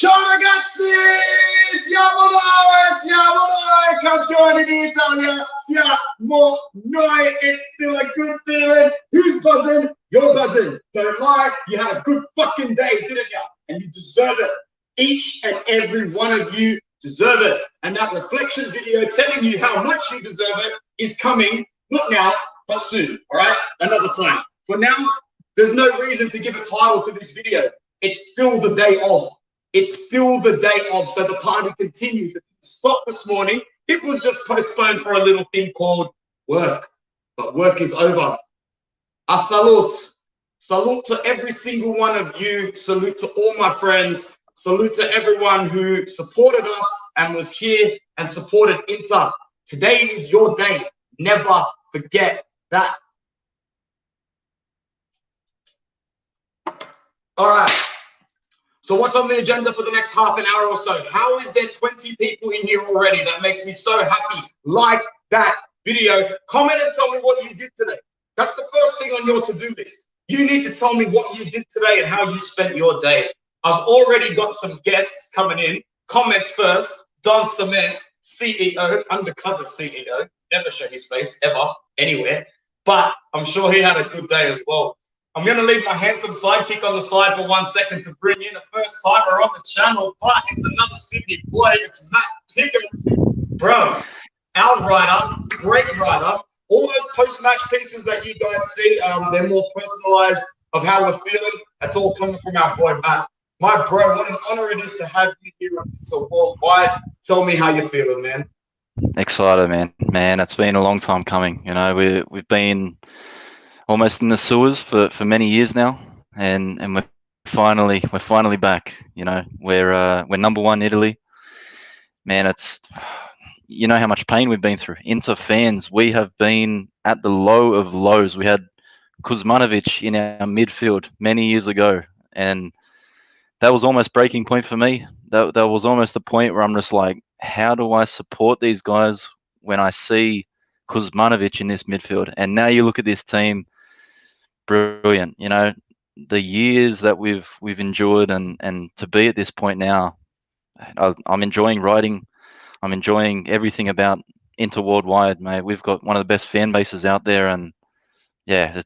Ciao ragazzi, siamo noi, campioni d'Italia, siamo noi. It's still a good feeling. Who's buzzing? You're buzzing. Don't lie, you had a good fucking day, didn't you? And you deserve it. Each and every one of you deserve it. And that reflection video telling you how much you deserve it is coming, not now, but soon, all right? Another time. For now, there's no reason to give a title to this video. It's still the day of. It's still the day of, so the party continues. It stopped this morning. It was just postponed for a little thing called work. But work is over. A salute. Salute to every single one of you. Salute to all my friends. Salute to everyone who supported us and was here and supported Inter. Today is your day. Never forget that. All right. So what's on the agenda for the next half an hour or so? How is there 20 people in here already? That makes me so happy. Like that video. Comment and tell me what you did today. That's the first thing on your to-do list. You need to tell me what you did today and how you spent your day. I've already got some guests coming in. Comments first. Don Samet, CEO, undercover CEO. Never show his face, ever, anywhere. But I'm sure he had a good day as well. I'm going to leave my handsome sidekick on the side for 1 second to bring in a first timer on the channel, but it's another Sydney boy. It's Matt Pickett. Bro, our writer, great writer. All those post-match pieces that you guys see, they're more personalized of how we're feeling. That's all coming from our boy, Matt. My bro, what an honor it is to have you here on Pizza Worldwide. Tell me how you're feeling, man. Excited, man. Man, it's been a long time coming. You know, we've been almost in the sewers for many years now, and we're finally back. You know, we're number one Italy. Man, it's, you know how much pain we've been through. Inter fans, we have been at the low of lows. We had Kuzmanovic in our midfield many years ago, and that was almost breaking point for me. That was almost the point where I'm just like, how do I support these guys when I see Kuzmanovic in this midfield? And now you look at this team. Brilliant. You know, the years that we've endured, and to be at this point now, I'm enjoying writing. I'm enjoying everything about Inter Worldwide, mate. We've got one of the best fan bases out there, and yeah,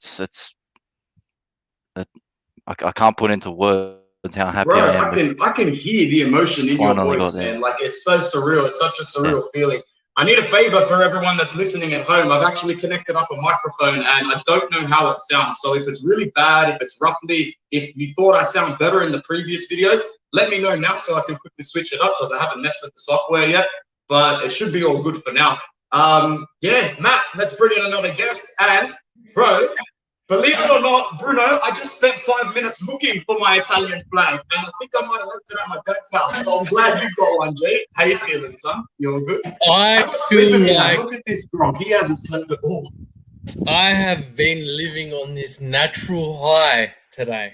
I can't put into words how happy I am. I can hear the emotion in your voice, man. Like, it's so surreal. It's such a surreal feeling. I need a favor for everyone that's listening at home. I've actually connected up a microphone and I don't know how it sounds. So if it's really bad, if it's roughly, if you thought I sound better in the previous videos, let me know now so I can quickly switch it up, because I haven't messed with the software yet, but it should be all good for now. Yeah, Matt, let's bring in another guest. And bro, believe it or not, Bruno, I just spent 5 minutes looking for my Italian flag, and I think I might have left it at my dad's house. So I'm glad you got one, Jay. How you feeling, son? You all good? I feel like, look at this drunk. He hasn't slept at all. I have been living on this natural high today.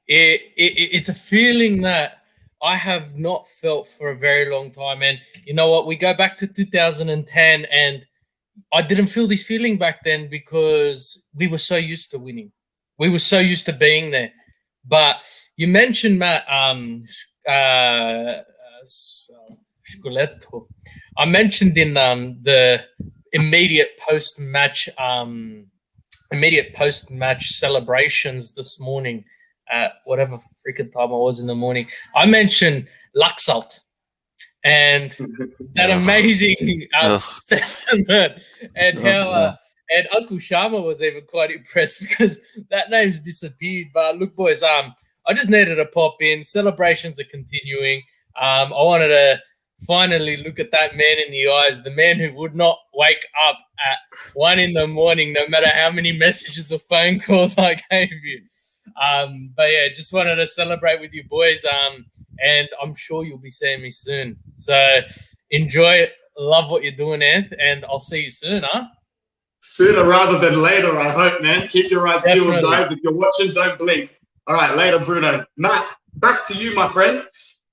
It's a feeling that I have not felt for a very long time. And you know what? We go back to 2010, and I didn't feel this feeling back then because we were so used to winning. We were so used to being there. But you mentioned, Matt, Scudetto. I mentioned in the immediate post-match celebrations this morning at whatever freaking time it was in the morning. I mentioned Laxalt. And that amazing specimen, and how and Uncle Sharma was even quite impressed because that name's disappeared. But look, boys, I just needed to pop in. Celebrations are continuing. I wanted to finally look at that man in the eyes, the man who would not wake up at 1 in the morning, no matter how many messages or phone calls I gave you. But yeah, just wanted to celebrate with you boys. And I'm sure you'll be seeing me soon. So enjoy it. Love what you're doing, Anth, and I'll see you soon, huh? Sooner rather than later, I hope, man. Keep your eyes peeled, guys. If you're watching, don't blink. All right, later, Bruno. Matt, back to you, my friend.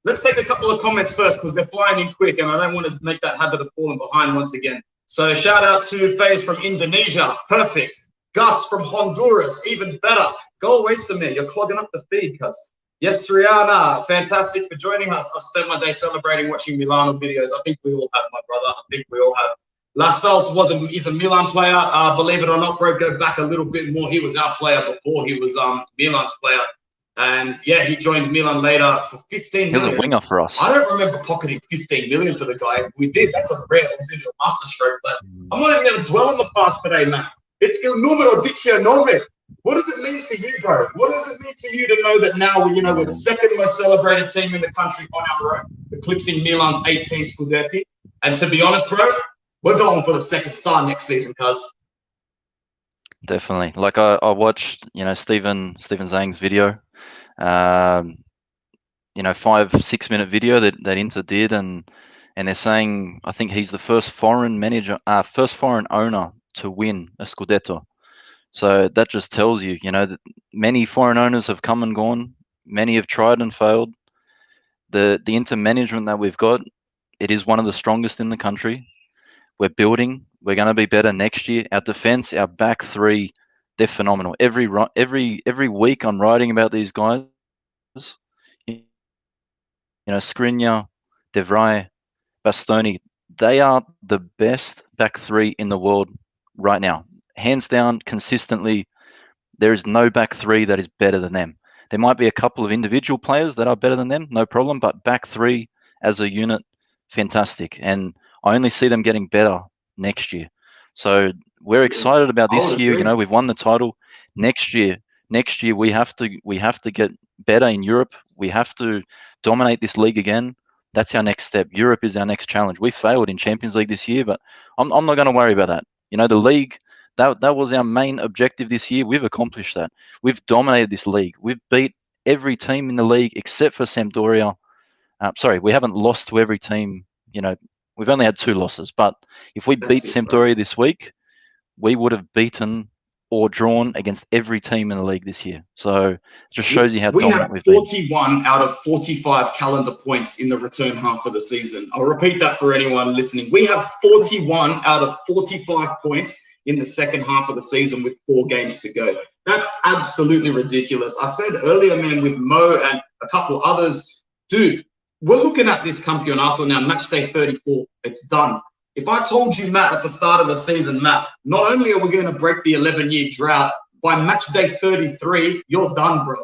Let's take a couple of comments first because they're flying in quick, and I don't want to make that habit of falling behind once again. So shout out to Faze from Indonesia. Perfect. Gus from Honduras. Even better. Go away, Samir. You're clogging up the feed, cuz. Yes, Rihanna, fantastic for joining us. I've spent my day celebrating watching Milano videos. I think we all have, my brother. I think we all have. Lascelles is a Milan player. Believe it or not, bro, go back a little bit more. He was our player before. He was Milan's player. And yeah, he joined Milan later for 15 million. He was a winger for us. I don't remember pocketing 15 million for the guy. If we did, that's a rare. It was into a masterstroke. But I'm not even going to dwell on the past today, man. It's il numero 19. What does it mean to you, bro? What does it mean to you to know that now we're the second most celebrated team in the country on our own, eclipsing Milan's 18th Scudetti? And to be honest, bro, we're going for the second star next season, cuz. Definitely. Like I watched, Steven Zhang's video, 5-6 minute video that Inter did, and they're saying I think he's the first foreign owner to win a Scudetto. So that just tells you, that many foreign owners have come and gone. Many have tried and failed. The Inter management that we've got, it is one of the strongest in the country. We're building. We're going to be better next year. Our defense, our back three, they're phenomenal. Every week I'm writing about these guys. Skriniar, De Vrij, Bastoni, they are the best back three in the world right now. Hands down, consistently, there is no back three that is better than them. There might be a couple of individual players that are better than them, no problem, but back three as a unit, fantastic. And I only see them getting better next year. So we're excited about this year. We've won the title. Next year we have to get better in Europe. We have to dominate this league again. That's our next step. Europe is our next challenge. We failed in Champions League this year, but I'm not going to worry about that. The league, that was our main objective this year. We've accomplished that. We've dominated this league. We've beat every team in the league except for Sampdoria. We haven't lost to every team. We've only had 2 losses. But if we beat Sampdoria this week, we would have beaten or drawn against every team in the league this year. So it just shows you how dominant we've been. We have 41 out of 45 calendar points in the return half of the season. I'll repeat that for anyone listening. We have 41 out of 45 points in the second half of the season with 4 games to go. That's absolutely ridiculous. I said earlier, man, with Mo and a couple others, dude, we're looking at this Campionato now, match day 34. It's done. If I told you, Matt, at the start of the season, Matt, not only are we going to break the 11-year drought, by match day 33, you're done, bro.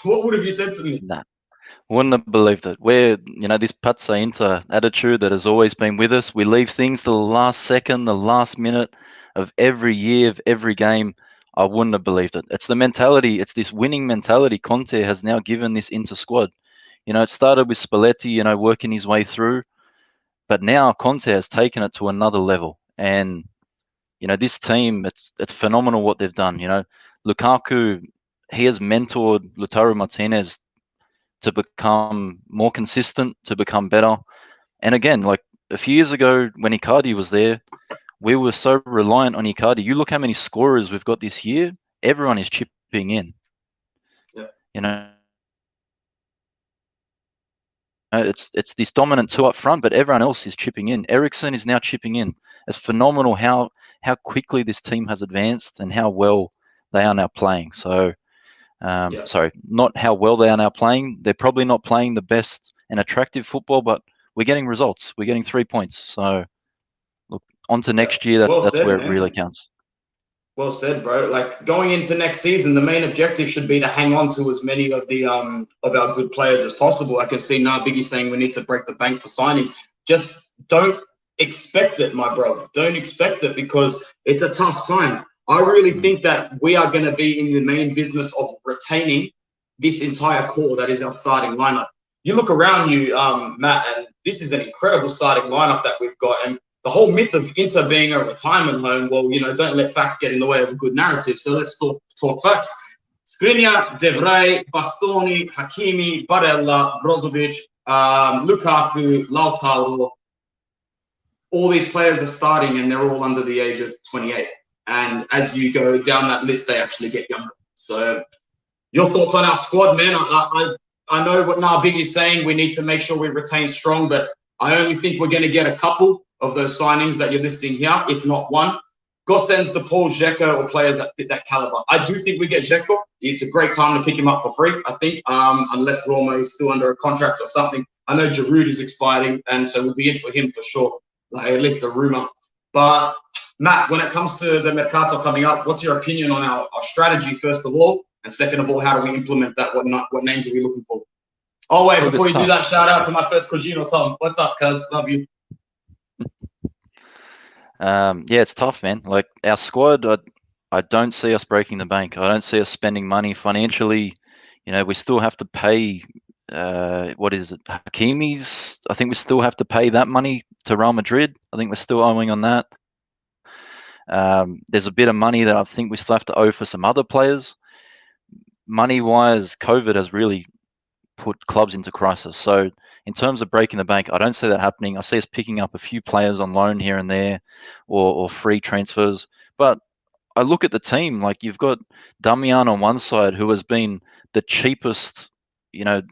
What would have you said to me? Nah, wouldn't have believed it. We're, this Pazza Inter attitude that has always been with us. We leave things to the last second, the last minute of every year, of every game. I wouldn't have believed it. It's the mentality. It's this winning mentality Conte has now given this Inter squad. It started with Spalletti, working his way through. But now Conte has taken it to another level. And, this team, it's phenomenal what they've done. Lukaku, he has mentored Lautaro Martinez to become more consistent, to become better. And again, like a few years ago when Icardi was there, we were so reliant on Icardi. You look how many scorers we've got this year. Everyone is chipping in. Yeah. It's this dominant 2 up front, but everyone else is chipping in. Eriksen is now chipping in. It's phenomenal how quickly this team has advanced and how well they are now playing. So, sorry, not how well they are now playing. They're probably not playing the best and attractive football, but we're getting results. We're getting 3 points. So, look, on to next year. That's where it really counts. Well said, bro. Like going into next season, the main objective should be to hang on to as many of the of our good players as possible. I can see now Biggie saying we need to break the bank for signings. Just don't expect it, my bro. Don't expect it because it's a tough time. I really think that we are going to be in the main business of retaining this entire core that is our starting lineup. You look around you, Matt, and this is an incredible starting lineup that we've got. And the whole myth of Inter being a retirement home, well, don't let facts get in the way of a good narrative. So let's talk facts. Skriniar, De Vrij, Bastoni, Hakimi, Barella, Brozovic, Lukaku, Lautaro. All these players are starting and they're all under the age of 28. And as you go down that list, they actually get younger. So your thoughts on our squad, man? I know what Narbig is saying. We need to make sure we retain strong, but I only think we're going to get a couple of those signings that you're listing here, if not one. Gosens, DePaul, Dzeko, or players that fit that caliber. I do think we get Dzeko. It's a great time to pick him up for free, I think, unless Roma is still under a contract or something. I know Giroud is expiring, and so we'll be in for him for sure, like at least a rumor. But Matt, when it comes to the Mercato coming up, what's your opinion on our strategy, first of all? And second of all, how do we implement that? What names are we looking for? Oh, wait, before you do that, shout out to my first Cugino, Tom. What's up, cuz? Love you. Yeah, it's tough, man. Like our squad, I don't see us breaking the bank. I don't see us spending money financially. You know, we still have to pay. What is it? Hakimi's. I think we still have to pay that money to Real Madrid. I think we're still owing on that. There's a bit of money that I think we still have to owe for some other players. Money-wise, COVID has really put clubs into crisis. So in terms of breaking the bank, I don't see that happening. I see us picking up a few players on loan here and there, or free transfers. But I look at the team, like you've got Damian on one side, who has been the cheapest, player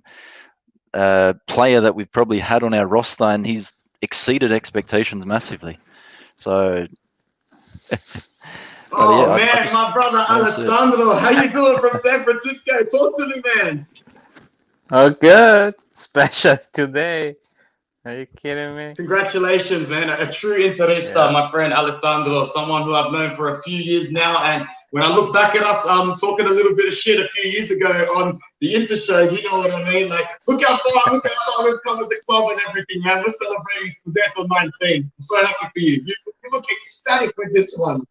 that we've probably had on our roster, and he's exceeded expectations massively. So. Oh, yeah, man, my brother Alessandro, how you doing from San Francisco? Talk to me, man. Oh, good. Special today. Are you kidding me? Congratulations, man. A true Interista, my friend Alessandro, someone who I've known for a few years now. And when I look back at us talking a little bit of shit a few years ago on the Inter show, you know what I mean? Like, look how far we've come as a club and everything, man. We're celebrating Scudetto 19. I'm so happy for you. You look ecstatic with this one.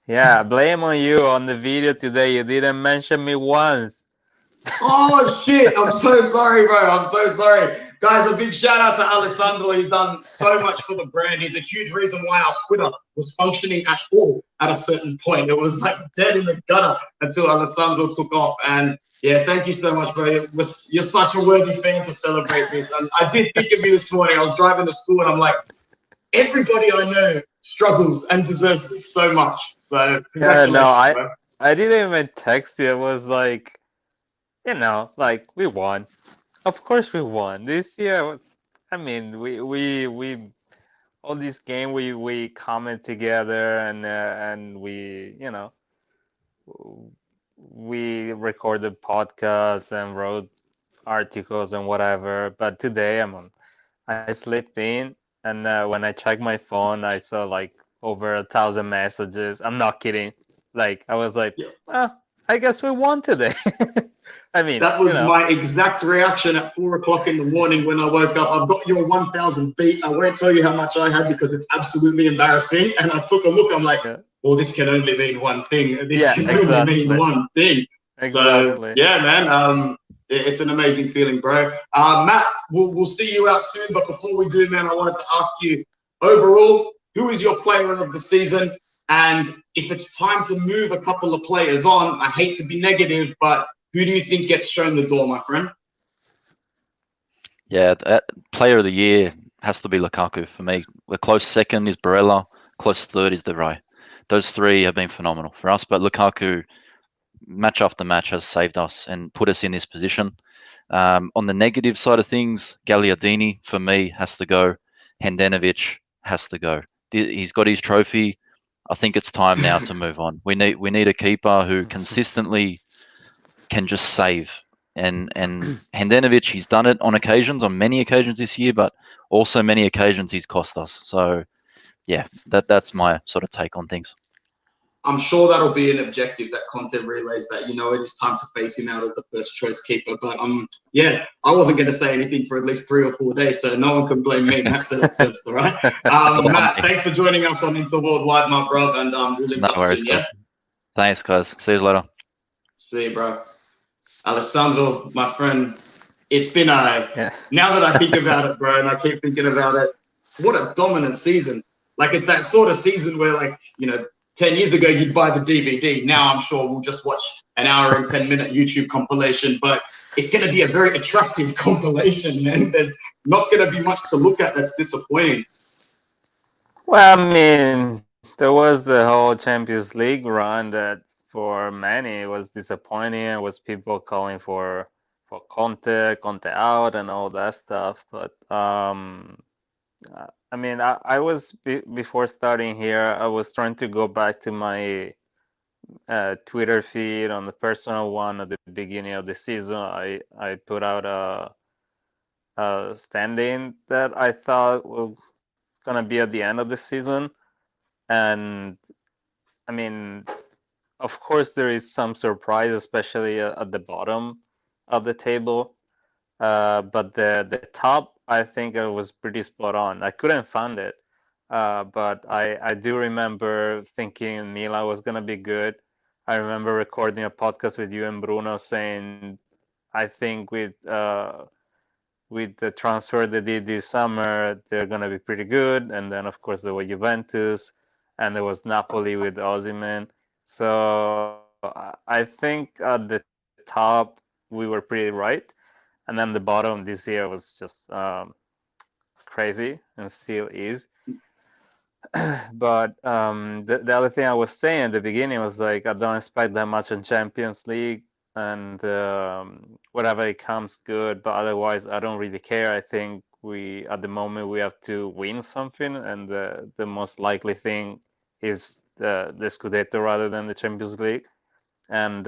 Yeah, blame on you on the video today. You didn't mention me once. Oh, shit. I'm so sorry, bro. I'm so sorry. Guys, a big shout out to Alessandro. He's done so much for the brand. He's a huge reason why our Twitter was functioning at all at a certain point. It was like dead in the gutter until Alessandro took off. And yeah, thank you so much, bro. You're such a worthy fan to celebrate this. And I did think of you this morning. I was driving to school and I'm like, everybody I know struggles and deserves this so much. So congratulations, yeah, no, bro. I didn't even text you. It was like, like we won. Of course we won. This year, I mean, we all this game we comment together and we recorded podcasts and wrote articles and whatever. But today I slept in and when I checked my phone, I saw like over 1,000 messages. I'm not kidding. Like I was like, well, I guess we won today. I mean, that was my exact reaction at 4 o'clock in the morning when I woke up. I've got your 1,000 beat. I won't tell you how much I had because it's absolutely embarrassing. And I took a look. I'm like, well, this can only mean one thing. This can only mean one thing. So yeah, man. It's an amazing feeling, bro. Matt, we'll see you out soon. But before we do, man, I wanted to ask you overall, who is your player of the season? And if it's time to move a couple of players on, I hate to be negative, but who do you think gets shown the door, my friend? Yeah, player of the year has to be Lukaku for me. We're close second is Barella, close third is De Vrij. Those three have been phenomenal for us, but Lukaku, match after match, has saved us and put us in this position. On the negative side of things, Gagliardini, for me, has to go. Handanovic has to go. He's got his trophy. I think it's time now to move on. We need a keeper who consistently can just save. And Handanovic, he's done it on many occasions this year, but also many occasions he's cost us. So, yeah, that's my sort of take on things. I'm sure that'll be an objective that content relays that, it is time to face him out as the first choice keeper. But yeah, I wasn't going to say anything for at least 3 or 4 days, so no one can blame me. Matt said it first, all right? Matt, thanks for joining us on Interworldwide, my bro, and we'll link up soon, yeah? Thanks, guys. See you later. See you, bro. Alessandro, my friend, it's been now that I think about it, bro, and I keep thinking about it, what a dominant season. Like, it's that sort of season where, like, 10 years ago, you'd buy the DVD. Now I'm sure we'll just watch an hour and 10-minute YouTube compilation, but it's going to be a very attractive compilation, man. There's not going to be much to look at that's disappointing. Well, I mean, there was the whole Champions League run that for many was disappointing. It was people calling for Conte out and all that stuff. But I mean, I was before starting here, I was trying to go back to my Twitter feed on the personal one at the beginning of the season. I put out a standing that I thought was gonna be at the end of the season, and I mean, of course, there is some surprise, especially at the bottom of the table. But the top, I think it was pretty spot on. I couldn't find it, but I do remember thinking Milan was gonna be good. I remember recording a podcast with you and Bruno saying, I think with the transfer they did this summer, they're gonna be pretty good. And then of course there were Juventus, and there was Napoli with Osimhen. So I think at the top we were pretty right, and then the bottom this year was just crazy and still is. But the other thing I was saying at the beginning was like I don't expect that much in Champions League, and whatever it comes good. But otherwise, I don't really care. I think we at the moment we have to win something, and the most likely thing is the Scudetto rather than the Champions League. And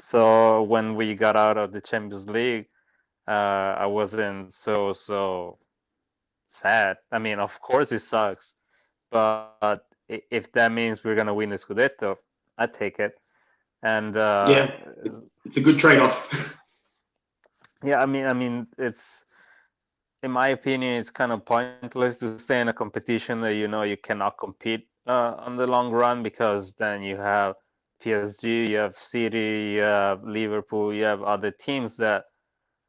so when we got out of the Champions League, I wasn't so sad. I mean, of course it sucks, but if that means we're gonna win the Scudetto, I take it. And Yeah, it's a good trade-off. yeah, I mean, it's in my opinion, it's kind of pointless to stay in a competition that you know you cannot compete on the long run because then you have PSG, you have City, you have Liverpool, you have other teams that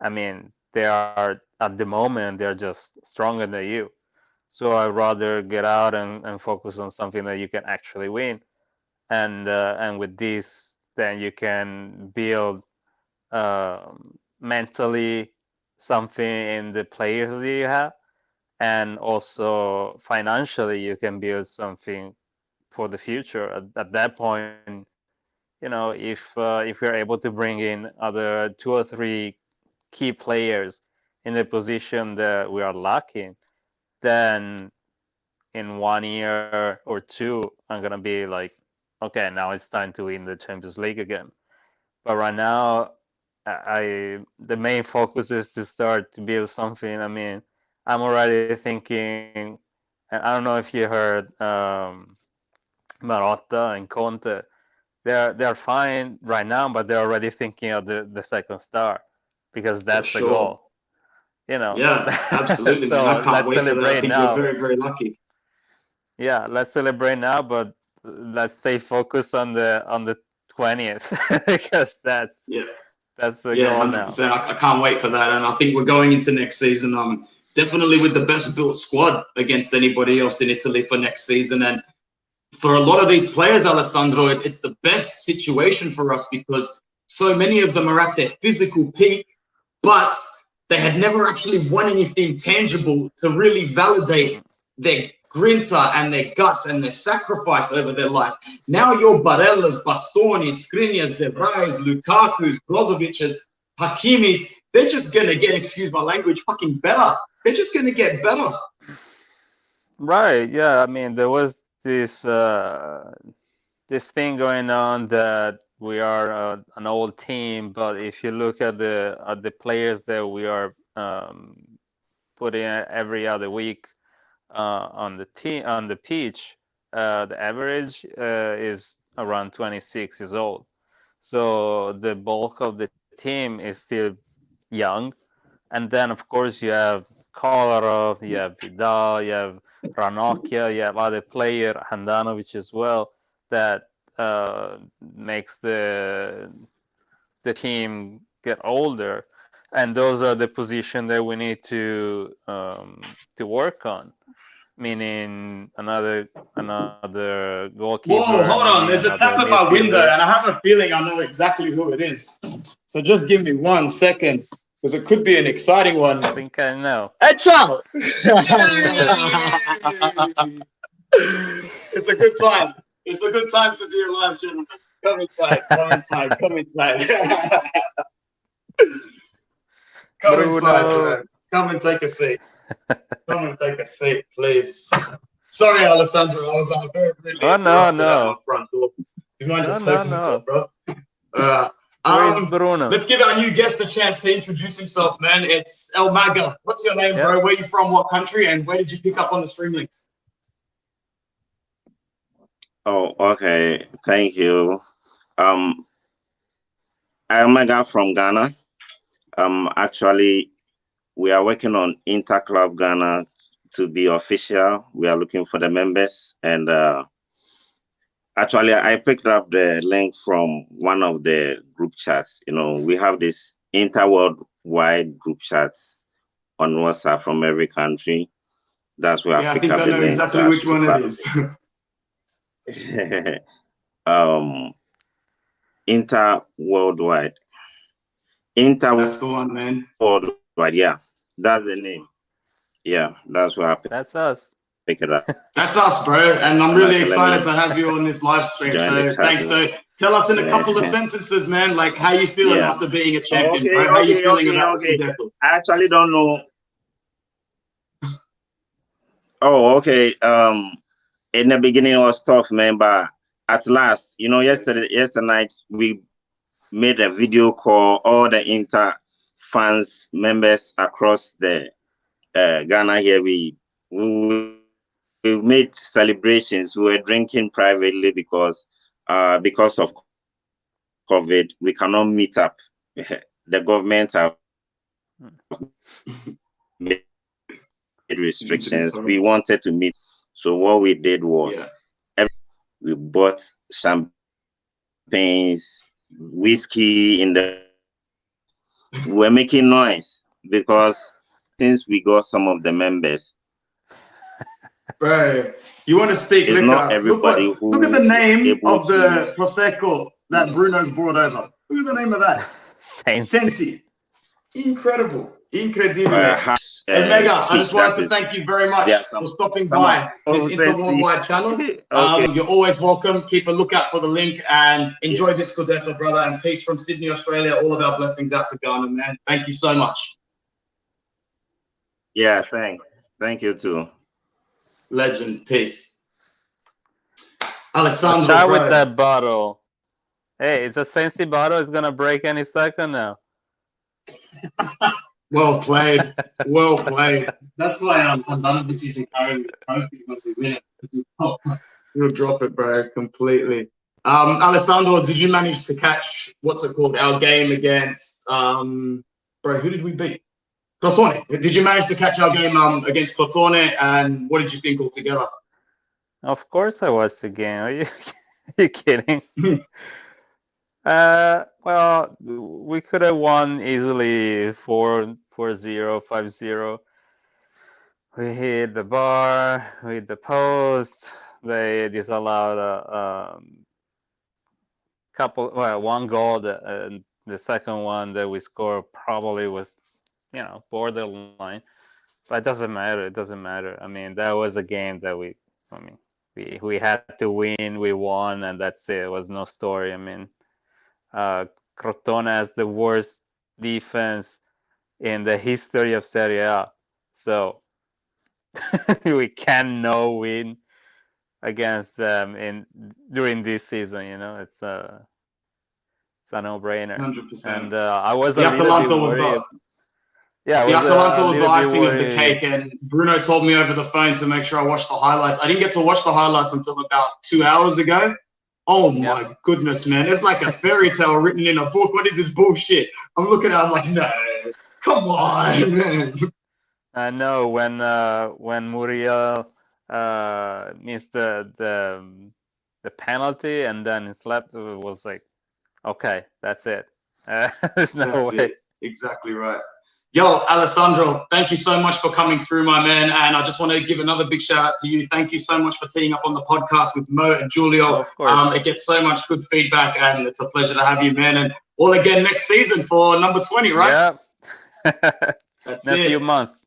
I mean they are at the moment they're just stronger than you. So I'd rather get out and focus on something that you can actually win. And with this, then you can build mentally something in the players that you have, and also financially you can build something for the future. At that point, you know, if you're able to bring in other two or three key players in the position that we are lacking, then in 1 year or two, I'm gonna be like, okay, now it's time to win the Champions League again. But right now, the main focus is to start to build something. I mean, I'm already thinking, and I don't know if you heard Marotta and Conte. They're fine right now, but they're already thinking of the second star because For that's the sure. goal. You know. Yeah, absolutely, man. I So can't let's wait for that. I celebrate think we're now. very, very lucky. Yeah, let's celebrate now, but let's stay focused on the 20th because Yeah. that's the Yeah, goal now. 100%. I can't wait for that. And I think we're going into next season definitely with the best built squad against anybody else in Italy for next season. And for a lot of these players, Alessandro, it's the best situation for us because so many of them are at their physical peak, but they had never actually won anything tangible to really validate their grinta and their guts and their sacrifice over their life. Now your Barellas, Bastonis, Skriniars, De Vrij, Lukaku's, Brozovic's, Hakimi's, they're just going to get, excuse my language, fucking better. They're just going to get better. Right, yeah. I mean, there was this thing going on that we are an old team, but if you look at the players that we are putting every other week on the team on the pitch, the average is around 26 years old. So the bulk of the team is still young, and then of course you have Kolarov, you have Vidal, you have Ranocchia, you have other player Handanovic as well that makes the team get older, and those are the positions that we need to work on. Meaning another goalkeeper. Whoa, hold on. There's a tap at my window, midfielder. and I have a feeling I know exactly who it is. So just give me 1 second, because it could be an exciting one. I think I know. Hey, ciao! It's a good time. It's a good time to be alive, gentlemen. Come inside. Come inside. Come inside. Come Bruno. inside, man. Come and take a seat. Come and take a seat, please. Sorry, Alessandro. I was very rudely interrupted at my front door. Do you mind just closing the door, bro? Where's Bruno? Let's give our new guest a chance to introduce himself, man. It's El Maga. What's your name, bro? Where are you from? What country? And where did you pick up on the stream link? Oh, okay. Thank you. I'm Maga from Ghana. Actually, we are working on Interclub Ghana to be official. We are looking for the members, and actually, I picked up the link from one of the group chats. You know, we have this inter-worldwide group chats on WhatsApp from every country. That's where I picked up the link. I think I know exactly which one it is. Inter-worldwide. That's the one, man. Worldwide, yeah. That's the name. Yeah, that's where I That's us. pick it up. That's us, bro. And I'm really excited to have you on this live stream. So thanks. So tell us in a couple of sentences, man, like how you feeling after being a champion, bro? How you feeling about Scudetto? I actually don't know. Oh, okay. In the beginning it was tough, man, but at last, you know, yesterday night we made a video call, all the Inter fans members across the Ghana here. We made celebrations. We were drinking privately because of COVID. We cannot meet up. The government have made restrictions. We wanted to meet. So what we did was we bought champagnes, whiskey in the. We're making noise because since we got some of the members. Bro, you want to speak liquor? Not everybody look at the name of the Prosecco that Bruno's brought over. Who's the name of that? Sensi. Incredible. Incredible. And Mega, I just wanted to thank you very much for stopping by this Interworldwide channel. You're always welcome. Keep a lookout for the link and enjoy this Scudetto, brother. And peace from Sydney, Australia. All of our blessings out to Ghana, man. Thank you so much. Yeah, thanks. Thank you too. Legend. Peace. Alessandro, Try with that bottle. Hey, it's a Sensi bottle. It's going to break any second now. Well played. Well played. That's why I'm done with using current trophy when we win it. You'll drop it, bro, completely. Alessandro, did you manage to catch what's it called? Our game against bro, who did we beat? Crotone. Did you manage to catch our game against Crotone, and what did you think altogether? Of course I watched the game. Are you kidding? Well, we could have won easily 4-0, 5-0. We hit the bar, we hit the post. They disallowed one goal. The second one that we scored probably was, you know, borderline. But it doesn't matter. It doesn't matter. I mean, that was a game that we had to win. We won, and that's it. It was no story. I mean, Crotone has the worst defense in the history of Serie A, so we cannot win against them during this season. You know, it's a no-brainer. 100%. And I was the a little bit worried. The Atalanta was the icing of the cake, and Bruno told me over the phone to make sure I watched the highlights. I didn't get to watch the highlights until about 2 hours ago. Oh my goodness, man. It's like a fairy tale written in a book. What is this bullshit? I'm looking at it, I'm like, no, come on, man. I know when Muriel missed the penalty and then he slept, it was like, okay, that's it. There's no way. It. Exactly right. Yo, Alessandro, thank you so much for coming through, my man. And I just want to give another big shout out to you. Thank you so much for teaming up on the podcast with Mo and Julio. Of course. It gets so much good feedback, and it's a pleasure to have you, man. And all again next season for number 20, right? Yeah. That's Next it. few months.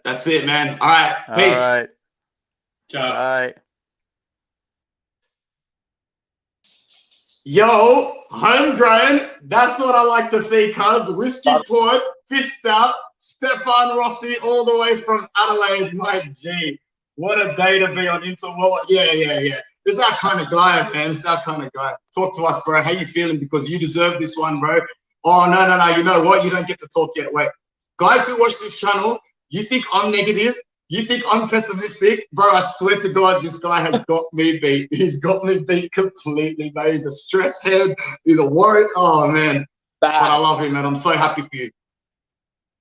That's it, man. All right. Peace. All right. Ciao. Bye. Yo, homegrown. That's what I like to see, cuz. Whiskey poured, fists out, Stefan Rossi all the way from Adelaide, my G. What a day to be on Interworld. Yeah. It's our kind of guy, man. It's our kind of guy. Talk to us, bro. How you feeling? Because you deserve this one, bro. Oh, no. You know what? You don't get to talk yet. Wait. Guys who watch this channel, you think I'm negative? You think I'm pessimistic? Bro, I swear to God, this guy has got me beat. He's got me beat completely, mate. He's a stress head. He's a worry. Oh, man. But I love him, man. I'm so happy for you.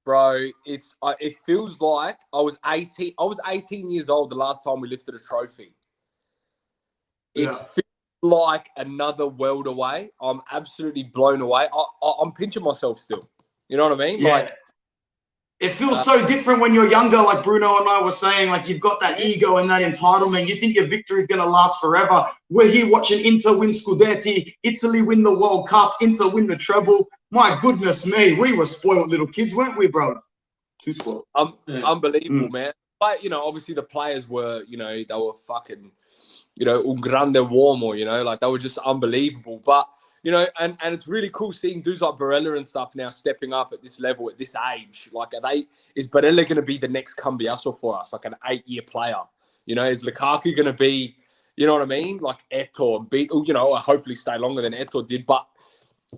Bro, it feels like I was 18. I was 18 years old the last time we lifted a trophy. It feels like another world away. I'm absolutely blown away. I'm pinching myself still. You know what I mean? Yeah. Like, it feels so different when you're younger, like Bruno and I were saying, like you've got that ego and that entitlement. You think your victory is going to last forever. We're here watching Inter win Scudetti, Italy win the World Cup, Inter win the treble. My goodness me, we were spoiled little kids, weren't we, bro? Too spoiled. Unbelievable, man. But, you know, obviously the players were, you know, they were fucking, you know, un grande uomo, you know, like they were just unbelievable. But, you know, and it's really cool seeing dudes like Barella and stuff now stepping up at this level, at this age. Like, is Barella going to be the next Cambiasso for us, like an 8-year player? You know, is Lukaku going to be, you know what I mean? Like Eto'o, you know, hopefully stay longer than Eto'o did. But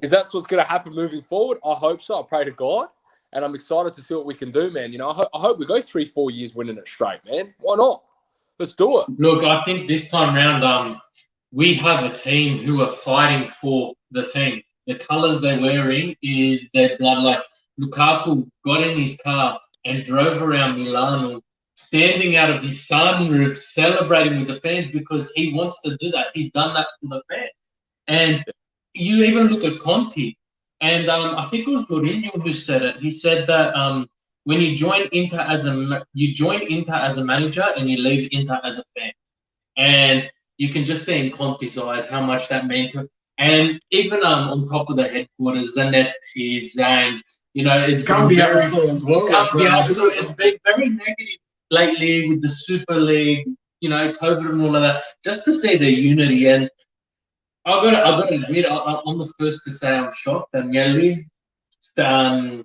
is that what's going to happen moving forward? I hope so. I pray to God. And I'm excited to see what we can do, man. You know, I hope we go 3-4 years winning it straight, man. Why not? Let's do it. Look, I think this time round, we have a team who are fighting for the team. The colours they're wearing is their blood. Like Lukaku got in his car and drove around Milano, standing out of his sunroof, celebrating with the fans because he wants to do that. He's done that for the fans. And you even look at Conte. And I think it was Mourinho who said it. He said that when you join Inter as a manager and you leave Inter as a fan, and you can just see in Conte's eyes how much that meant to him. And even on top of the headquarters, Zanetti, Zang, you know, it's Cambiasso as well. Cambiasso, it's been very negative lately with the Super League, you know, COVID and all of that. Just to see the unity, and I've got to admit, I'm the first to say I'm shocked. Agnelli,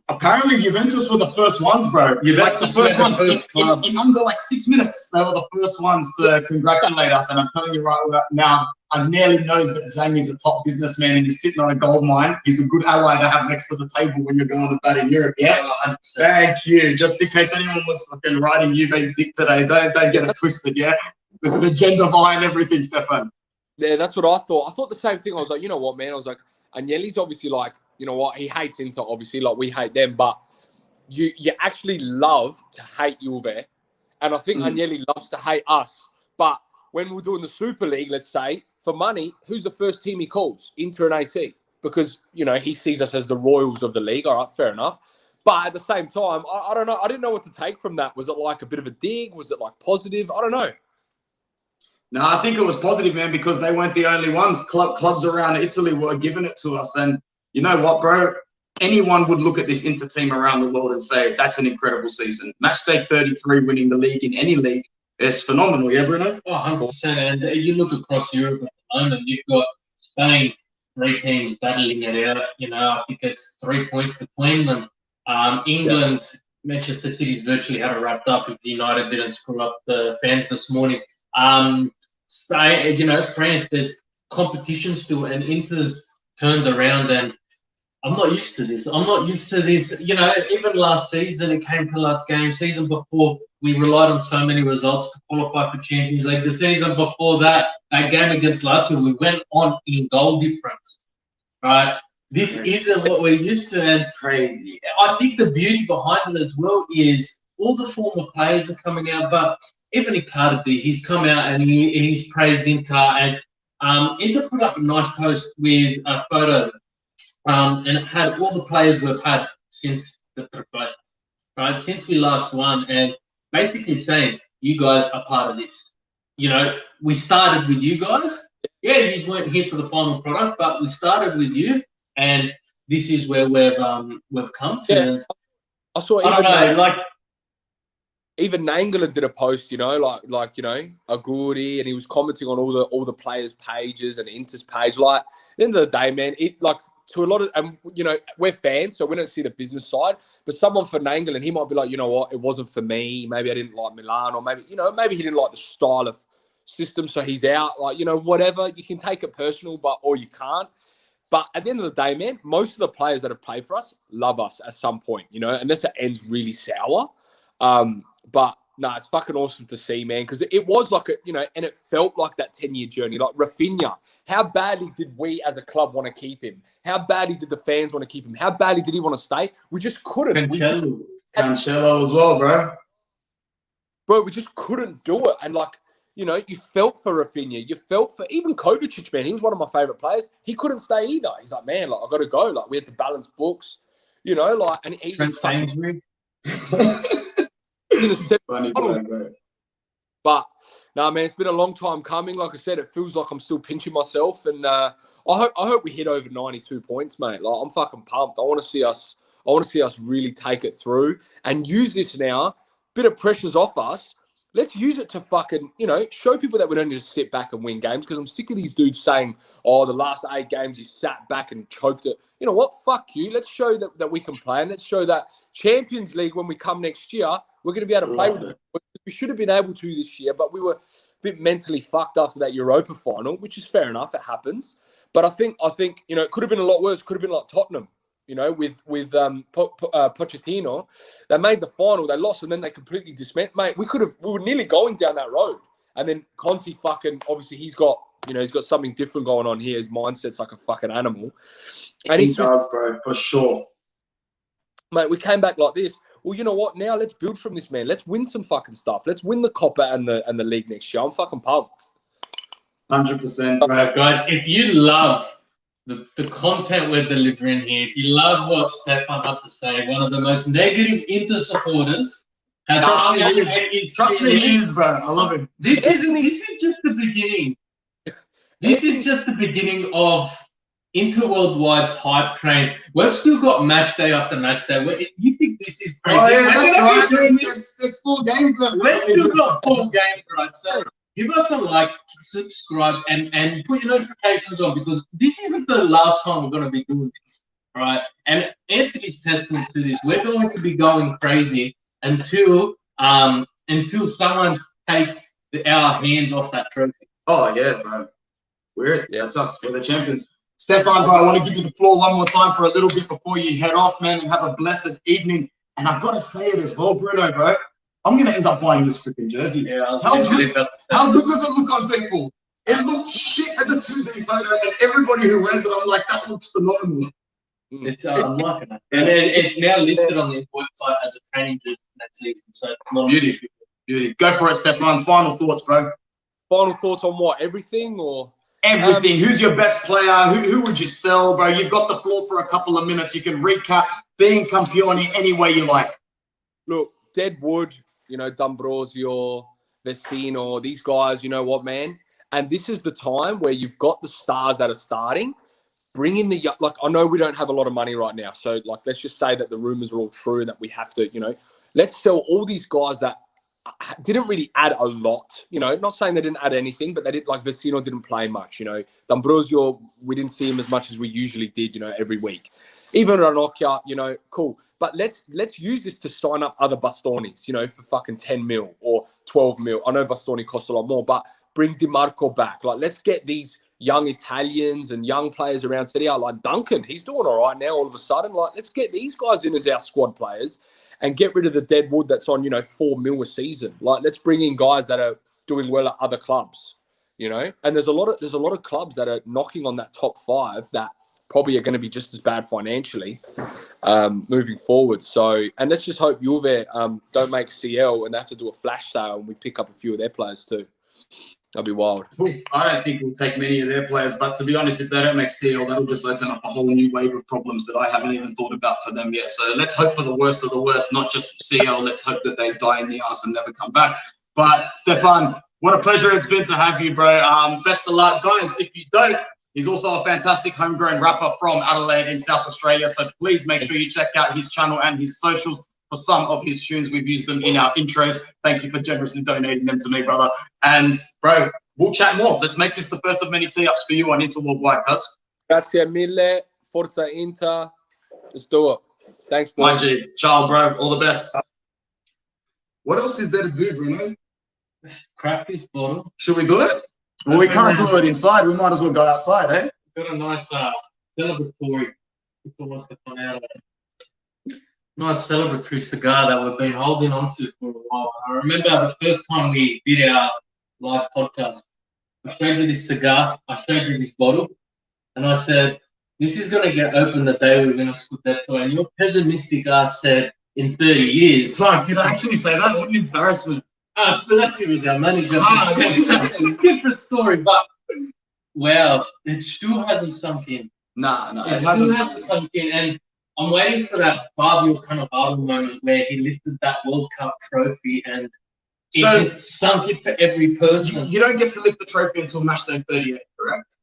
apparently Juventus were the first ones, bro. Like the first ones in under like 6 minutes. They were the first ones to congratulate us. And I'm telling you right now, Agnelli knows that Zang is a top businessman and he's sitting on a gold mine. He's a good ally to have next to the table when you're going to bat in Europe. Yeah, 100%. Thank you. Just in case anyone was fucking riding Juve's dick today, don't get it twisted. Yeah, there's an agenda behind everything, Stefan. Yeah, that's what I thought. I thought the same thing. I was like, you know what, man? I was like, Agnelli's obviously like, you know what? He hates Inter, obviously, like we hate them. But you actually love to hate Juve. And I think Agnelli loves to hate us. But when we're doing the Super League, let's say, for money, who's the first team he calls? Inter and AC. Because, you know, he sees us as the royals of the league. All right, fair enough. But at the same time, I don't know. I didn't know what to take from that. Was it like a bit of a dig? Was it like positive? I don't know. No, I think it was positive, man, because they weren't the only ones. Clubs around Italy were giving it to us. And you know what, bro? Anyone would look at this Inter team around the world and say, that's an incredible season. Matchday 33, winning the league in any league is phenomenal. Yeah, Bruno? Oh, 100%. And you look across Europe at the moment, you've got Spain, 3 teams battling it out. You know, I think it's 3 points between them. England, Manchester City's virtually had it wrapped up if United didn't screw up the fans this morning. Spain, you know, France, there's competition still, and Inter's turned around, and I'm not used to this. You know, even last season, it came to last game. Season before, we relied on so many results to qualify for Champions League. The season before that game against Lazio, we went on in goal difference. Right? This isn't what we're used to. As crazy. I think the beauty behind it as well is all the former players are coming out, but even Icardi, he's come out and he's praised Inter, and Inter put up a nice post with a photo, and it had all the players we've had since the triple, right? Since we last won, and basically saying you guys are part of this. You know, we started with you guys. Yeah, you weren't here for the final product, but we started with you, and this is where we've come to. Yeah. And I saw I don't know, like. even Nangalan did a post, you know, like you know, Aguri, and he was commenting on all the players' pages and Inter's page. Like, at the end of the day, man, it like to a lot of, and you know, we're fans, so we don't see the business side. But someone for Nangalan, he might be like, you know what, it wasn't for me. Maybe I didn't like Milan, or maybe, you know, maybe he didn't like the style of system, so he's out. Like, you know, whatever. You can take it personal, or you can't. But at the end of the day, man, most of the players that have played for us love us at some point, you know, unless it ends really sour. But no, it's fucking awesome to see, man, because it was like you know, and it felt like that 10-year journey. Like Rafinha, how badly did we as a club want to keep him? How badly did the fans want to keep him? How badly did he want to stay? We just couldn't. Cancelo as well, bro. Bro, we just couldn't do it. And like, you know, you felt for Rafinha. You felt for even Kovacic, man. He was one of my favorite players. He couldn't stay either. He's like, man, like, I got to go. Like, we had to balance books, you know, like, and he fucking... Funny boy, bro. But no, man, it's been a long time coming. Like I said, it feels like I'm still pinching myself, and I hope we hit over 92 points, mate. Like, I'm fucking pumped. I want to see us really take it through and use this now. Bit of pressure's off us. Let's use it to fucking, you know, show people that we don't just sit back and win games, because I'm sick of these dudes saying, oh, the last 8 games you sat back and choked it. You know what? Fuck you. Let's show that we can play, and let's show that Champions League, when we come next year, we're going to be able to play with it. We should have been able to this year, but we were a bit mentally fucked after that Europa final, which is fair enough. It happens. But I think you know, it could have been a lot worse. Could have been like Tottenham. You know, with Pochettino, they made the final, they lost, and then they completely dismantled. Mate, we were nearly going down that road, and then Conte fucking, obviously he's got something different going on here. His mindset's like a fucking animal, and he does, bro, for sure. Mate, we came back like this. Well, you know what? Now let's build from this, man. Let's win some fucking stuff. Let's win the Copa and the league next year. I'm fucking pumped. 100%, bro. Guys, if you love the content we're delivering here, if you love what Stefan had to say, one of the most negative Inter supporters has Trust me, he is, bro. I love him. This is just the beginning. This is just the beginning of Inter Worldwide's hype train. We've still got match day after match day. You think this is crazy? Oh, yeah, that's right. There's 4 games left. We've still got 4 games, right? So give us a like, subscribe, and put your notifications on, because this isn't the last time we're going to be doing this, right? And Anthony's testament to this. We're going to be going crazy until someone takes our hands off that trophy. Oh, yeah, bro. That's us. We're the champions. Stefan, bro, I want to give you the floor one more time for a little bit before you head off, man, and have a blessed evening. And I've got to say it as well, Bruno, bro. I'm going to end up buying this freaking jersey. Yeah, how good does it look on people? It looks shit as a 2D photo, and everybody who wears it, I'm like, that looks phenomenal. I'm liking it. And it's now listed on the website as a training jersey next season. So it's not Beauty. Go for it, Stefan. Final thoughts, bro. Final thoughts on what? Everything or? Everything. Who's your best player? Who would you sell, bro? You've got the floor for a couple of minutes. You can recap being Campione any way you like. Look, Deadwood, you know, D'Ambrosio, Vecino, these guys, you know what, man? And this is the time where you've got the stars that are starting. Bring in the, like, I know we don't have a lot of money right now. So, like, let's just say that the rumors are all true and that we have to, you know, let's sell all these guys that didn't really add a lot, you know, not saying they didn't add anything, but they did, like Vecino didn't play much, you know. D'Ambrosio, we didn't see him as much as we usually did, you know, every week. Even Ranocchia, you know, cool. But let's use this to sign up other Bastonis, you know, for fucking 10 mil or 12 mil. I know Bastoni costs a lot more, but bring Di Marco back. Like, let's get these young Italians and young players around Serie A, like Duncan. He's doing all right now all of a sudden. Like, let's get these guys in as our squad players and get rid of the deadwood that's on, you know, 4 mil a season. Like, let's bring in guys that are doing well at other clubs, you know. And there's a lot of clubs that are knocking on that top 5 that probably are going to be just as bad financially moving forward. So, and let's just hope Juve don't make CL and they have to do a flash sale and we pick up a few of their players too. That'd be wild. I don't think we'll take many of their players, but to be honest, if they don't make CL, that'll just open up a whole new wave of problems that I haven't even thought about for them yet. So let's hope for the worst of the worst, not just CL. Let's hope that they die in the arse and never come back. But Stefan, what a pleasure it's been to have you, bro. Best of luck. Guys, if you don't, he's also a fantastic homegrown rapper from Adelaide in South Australia. So please make sure you check out his channel and his socials. for some of his tunes. We've used them in our intros. Thank you for generously donating them to me, brother. And bro, we'll chat more. Let's make this the first of many tee-ups for you on Inter Worldwide, cuz. Grazie mille. Forza Inter. Let's do it. Thanks, boy. My G. Ciao, bro. All the best. What else is there to do, Bruno? Crack this bottle. Should we do it? Well, we can't do it inside. We might as well go outside, eh? Got a nice celebratory. Nice celebratory cigar that we've been holding on to for a while. I remember the first time we did our live podcast, I showed you this cigar, I showed you this bottle, and I said, this is going to get open the day we win a Scudetto. And your pessimistic ass said, in 30 years. Fuck, did I actually say that? What an embarrassment. Spalletti was our manager. Different story, but wow, it still hasn't sunk in. Nah, it hasn't sunk in. And I'm waiting for that Fabio Cannavaro moment where he lifted that World Cup trophy and it just sunk it for every person. You don't get to lift the trophy until match day 38, correct?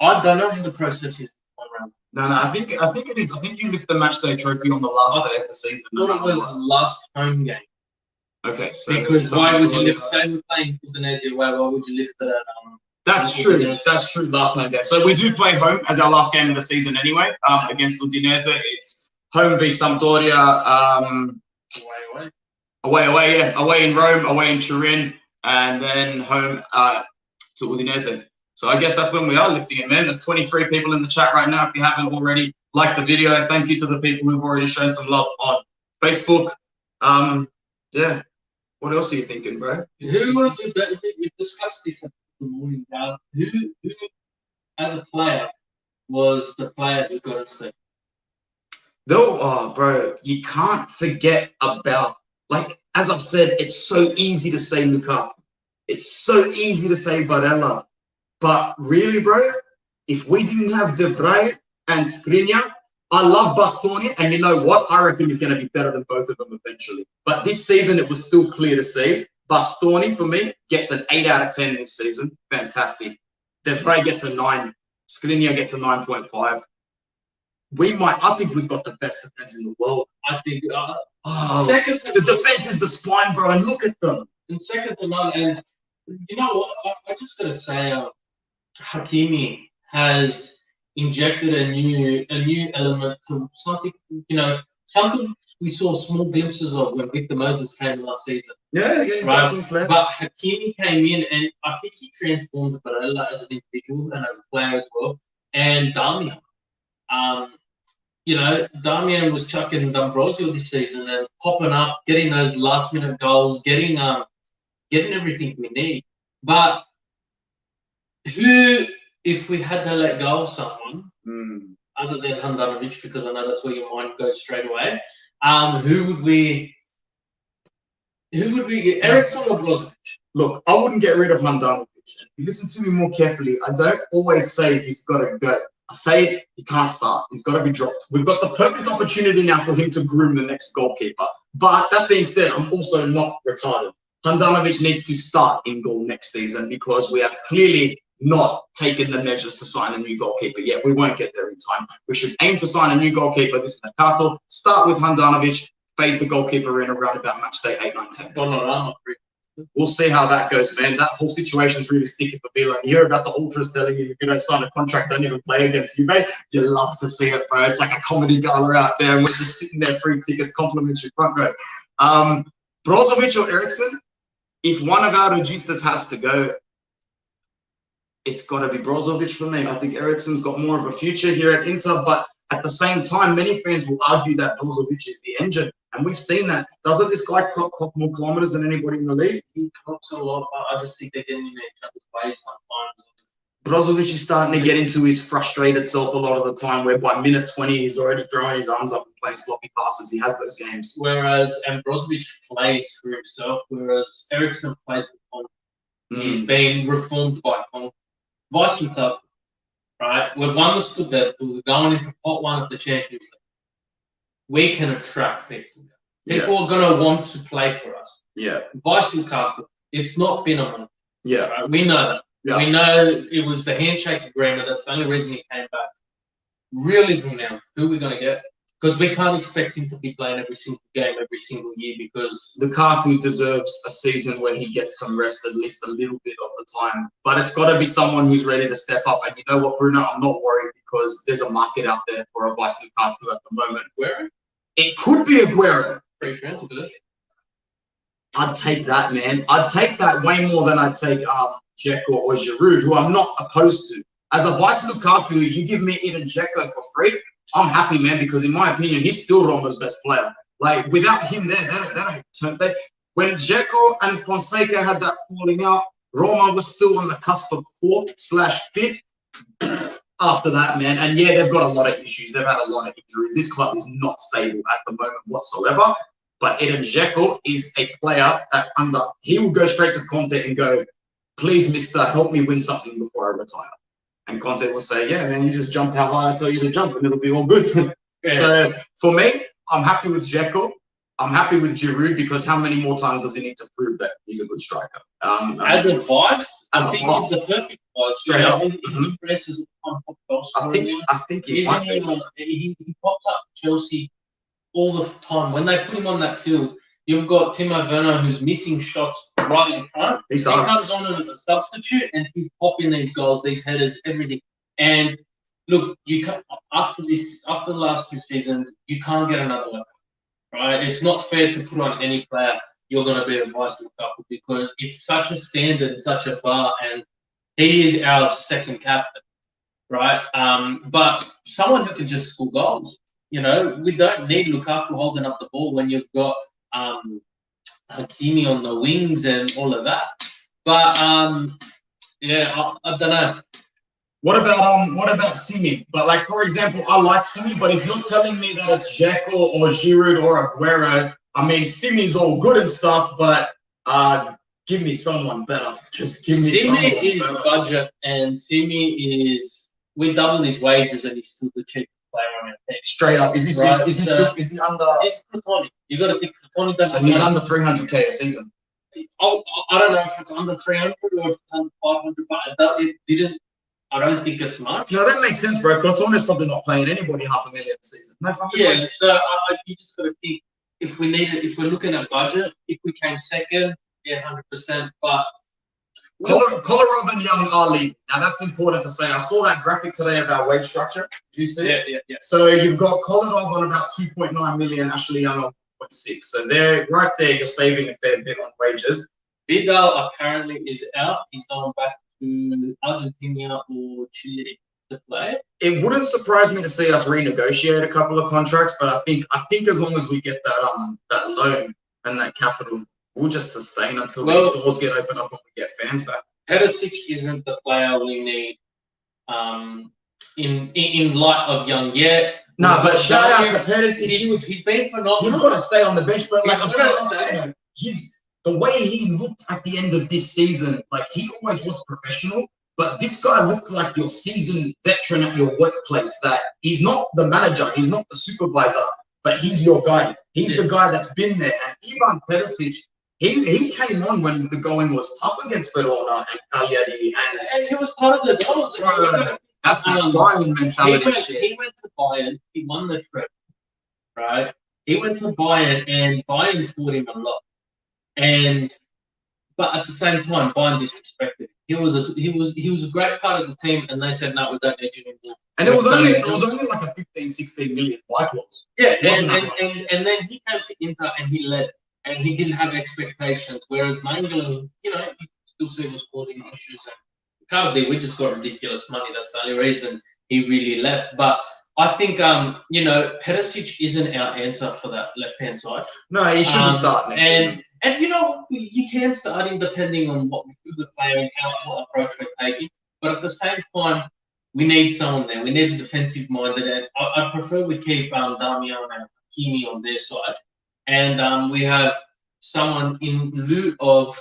I don't know how the process is. No, I think it is. I think you lift the match day trophy on the last day of the season. I thought it was last home game. Okay, so because why would you lift? Say we're playing Indonesia, why would you lift it at? That's true. That's true. Last home game. So we do play home as our last game of the season anyway. Against Udinese, it's home v Sampdoria. Away in Rome, away in Turin, and then home to Udinese. So I guess that's when we are lifting it, man. There's 23 people in the chat right now. If you haven't already, like the video. Thank you to the people who've already shown some love on Facebook. Yeah. What else are you thinking, bro? Who was we discussed this in the morning, bro? Who, as a player, was the player who got us there? Though, oh, bro, you can't forget about, like, as I've said, it's so easy to say Lukaku. It's so easy to say Barella. But really, bro, if we didn't have De Vrij and Skriniar, I love Bastoni, and you know what? I reckon he's going to be better than both of them eventually. But this season, it was still clear to see. Bastoni, for me, gets an 8 out of 10 this season. Fantastic. De Vrij gets a 9. Skriniar gets a 9.5. I think we've got the best defense in the world. I think the defense is the spine, bro, and look at them. And second to none. And you know what? I just got to say, Hakimi has injected a new element to something, something we saw small glimpses of when Victor Moses came last season. Yeah, he's got some flair. But Hakimi came in and I think he transformed Barella as an individual and as a player as well. And Damian. Damian was chucking D'Ambrosio this season and popping up, getting those last minute goals, getting everything we need. But if we had to let go of someone, other than Handanovic, because I know that's where your mind goes straight away, who would we get? Ericsson or Brozovic? Look, I wouldn't get rid of Handanovic. If you listen to me more carefully, I don't always say he's got to go. I say he can't start. He's got to be dropped. We've got the perfect opportunity now for him to groom the next goalkeeper. But that being said, I'm also not retarded. Handanovic needs to start in goal next season because we have clearly not taken the measures to sign a new goalkeeper yet. We won't get there in time. We should aim to sign a new goalkeeper this mercato. Start with Handanovic, phase the goalkeeper in around about match day 8, 9, 10. We'll see how that goes, man. That whole situation is really sticky for Villa. You hear about the ultras telling you if you don't sign a contract, don't even play against you, mate. You love to see it, bro. It's like a comedy gala out there, and we're just sitting there, free tickets, complimentary front row. Brozovic or Ericsson, if one of our registas has to go, it's got to be Brozovic for me. I think Ericsson's got more of a future here at Inter, but at the same time, many fans will argue that Brozovic is the engine, and we've seen that. Doesn't this guy clock more kilometers than anybody in the league? He clocks a lot, but I just think they're getting in each other's way sometimes. Brozovic is starting to get into his frustrated self a lot of the time, where by minute 20, he's already throwing his arms up and playing sloppy passes. He has those games. Whereas, and Brozovic plays for himself, whereas Ericsson plays for Kong. He's been reformed by Kong. Vice versa, right? We've won the Scudetto. We're going into pot 1 of the Champions League. We can attract people. People are going to want to play for us. Yeah. Vice Lukaku, it's not been a month. Yeah. Right? We know that. Yeah. We know it was the handshake agreement. That's the only reason he came back. Realism now. Who are we going to get? Because we can't expect him to be playing every single game, every single year, because Lukaku deserves a season where he gets some rest at least a little bit of the time. But it's got to be someone who's ready to step up. And you know what, Bruno? I'm not worried because there's a market out there for a vice Lukaku at the moment. Aguero, It could be Aguero. free transfer. I'd take that, man. I'd take that way more than I'd take Dzeko or Giroud, who I'm not opposed to. As a vice Lukaku, you give me Eden Dzeko for free, I'm happy, man, because in my opinion, he's still Roma's best player. Like, without him there, when Dzeko and Fonseca had that falling out, Roma was still on the cusp of 4th/5th after that, man. And yeah, they've got a lot of issues. They've had a lot of injuries. This club is not stable at the moment whatsoever. But Eden Dzeko is a player that he will go straight to Conte and go, please, mister, help me win something before I retire. And Conte will say, yeah, man, you just jump how high I tell you to jump and it'll be all good. Yeah. So for me, I'm happy with Dzeko. I'm happy with Giroud because how many more times does he need to prove that he's a good striker? As a vice, I think he's the perfect vice. Straight up. I think he might be. He pops up Chelsea all the time. When they put him on that field, you've got Timo Werner who's missing shots right in front. He comes on as a substitute and he's popping these goals, these headers, everything. And look, you can, after the last 2 seasons, you can't get another one. Right? It's not fair to put on any player you're going to be a vice Lukaku because it's such a standard, such a bar, and he is our second captain, right? But someone who can just score goals. You know, we don't need Lukaku holding up the ball when you've got Hakimi on the wings and all of that. But yeah, I don't know. What about Simi? But like, for example, I like Simi, but if you're telling me that it's Dzeko or Giroud or Aguero, I mean, Simi's all good and stuff, but give me someone better. Just give me someone better. Simi is budget, and Simi is, we doubled his wages and he's still the cheapest player on our team. Straight up. Is he under? It's platonic. You got to think platonic. So he's under 300k a season. Oh, I don't know if it's under 300 or if it's under 500, but it didn't. I don't think it's much. No, that makes sense, bro. Crotone is probably not playing anybody $500,000 a season. No fucking way. So you just got to think if we need it. If we're looking at budget, if we came second, yeah, 100%. But Kolarov and Young are leading. Now that's important to say. I saw that graphic today of our wage structure. Did you see it? Yeah. So you've got Kolarov on about 2.9 million, Ashley Young on 0.6. So they're right there. You're saving a fair bit on wages. Vidal apparently is out. He's going back to Argentina or Chile to play. It wouldn't surprise me to see us renegotiate a couple of contracts, but I think as long as we get that loan and that capital, we'll just sustain until these doors get opened up and we get fans back. Perisic isn't the player we need in light of Young yet. No, but shout out to Perisic. He's been phenomenal. He's got to stay on the bench, but like the way he looked at the end of this season, like he always was professional, but this guy looked like your seasoned veteran at your workplace. That he's not the manager, he's not the supervisor, but he's your guy. He's the guy that's been there. And Ivan Perisic, he came on when the going was tough against Verona and Cagliari, and he was part of the goals. That's the Bayern mentality. He went to Bayern, he won the trip, right? He went to Bayern, and Bayern taught him a lot. But at the same time, Bayern disrespected him. He was a great part of the team, and they said no, we don't need you anymore. And it was only like a 15-16 million white clause. Yeah, and then he came to Inter and he led, and he didn't have expectations. Whereas Mangala, you still see was causing issues. And Cardi, we just got ridiculous money. That's the only reason he really left. But I think Perisic isn't our answer for that left-hand side. No, he shouldn't start next season. And you can start him depending on what we're playing, what approach we're taking. But at the same time, we need someone there. We need a defensive minded. And I prefer we keep Damian and Hakimi on their side, and we have someone in lieu of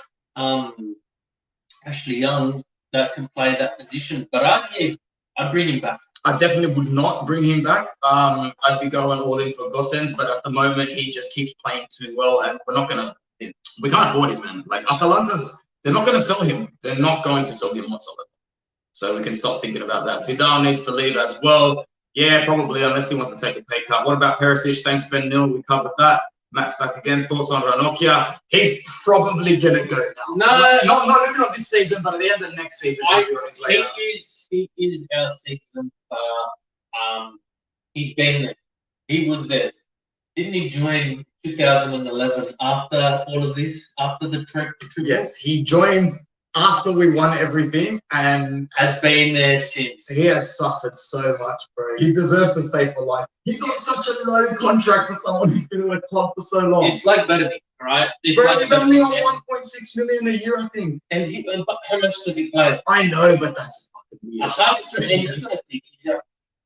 Ashley Young that can play that position. But I'd bring him back. I definitely would not bring him back. I'd be going all in for Gosens, but at the moment he just keeps playing too well, and we can't afford him, man. Like Atalanta's, they're not going to sell him. They're not going to sell him whatsoever. So we can stop thinking about that. Vidal needs to leave as well. Yeah, probably, unless he wants to take a pay cut. What about Perisic? Thanks, Ben Nil. We covered that. Matt's back again. Thoughts on Ranocchia? He's probably going to go now. No. Maybe not this season, but at the end of next season. He is our season. He's been there. He was there. Didn't he join 2011 after all of this? After the trip? Yes, he joined after we won everything and has been there since. He has suffered so much, bro. He deserves to stay for life. He's on such a low contract for someone who's been in a club for so long. It's like Bernie, right? Bro, like he's only on 1.6 million a year, I think. And how much does he play? I know, but that's fucking weird. And you gotta think